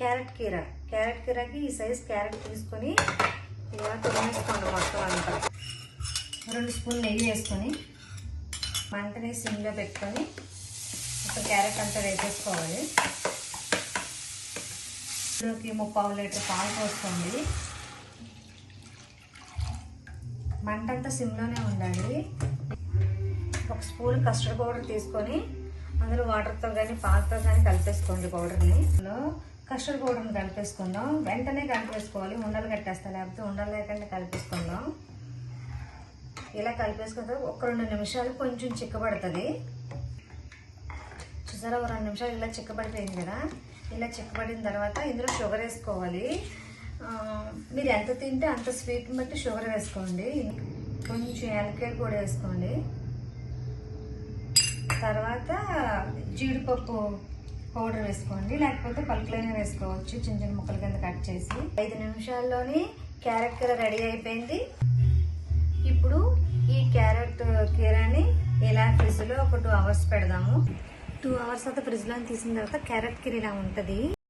Carrot కీరాకి ఈ size carrot తీసుకొని ఇలా తురిమేసుకోండి మొత్తం అంతా. 2 స్పూన్లు నెయ్యి వేసుకొని మంటని సిమ్లో పెట్టుకొని ఒక క్యారెట్ అంతా వేసేసుకోవాలి. ఇందులోకి 3/4 లీటర్ పాలు పోసుకోండి. మంట అంతా సిమ్లోనే ఉండాలి. 1 స్పూన్ కస్టర్డ్ పౌడర్ తీసుకొని అందులో వాటర్తో కానీ పాలతో కానీ కలిపేసుకోండి పౌడర్ని. అందులో కస్టర్డ్ పౌడర్ని కలిపేసుకుందాం. వెంటనే కలిపేసుకోవాలి, ఉండలు కట్టేస్తా, లేకపోతే ఉండలు లేకుండా కలిపేసుకుందాం. ఇలా కలిపేసుకుంటే ఒక 2 నిమిషాలు కొంచెం చిక్కబడుతుంది. చూసారా, 2 నిమిషాలు ఇలా చిక్కబడిపోయింది కదా. ఇలా చిక్కబడిన తర్వాత ఇందులో షుగర్ వేసుకోవాలి. మీరు ఎంత తింటే అంత స్వీట్ని బట్టి షుగర్ వేసుకోండి. కొంచెం యాలక్కాయ కూడా వేసుకోండి. తర్వాత జీడిపప్పు పౌడర్ వేసుకోండి, లేకపోతే పలుకులైనా వేసుకోవచ్చు, చిన్న చిన్న ముక్కల కింద కట్ చేసి. 5 నిమిషాల్లోనే క్యారెట్ కీర రెడీ అయిపోయింది. ఇప్పుడు ఈ క్యారెట్ కీరాని ఇలా ఫ్రిడ్జ్లో ఒక 2 అవర్స్ పెడదాము. 2 అవర్స్ తర్వాత ఫ్రిడ్జ్లో తీసిన తర్వాత క్యారెట్ కీర ఇలా ఉంటుంది.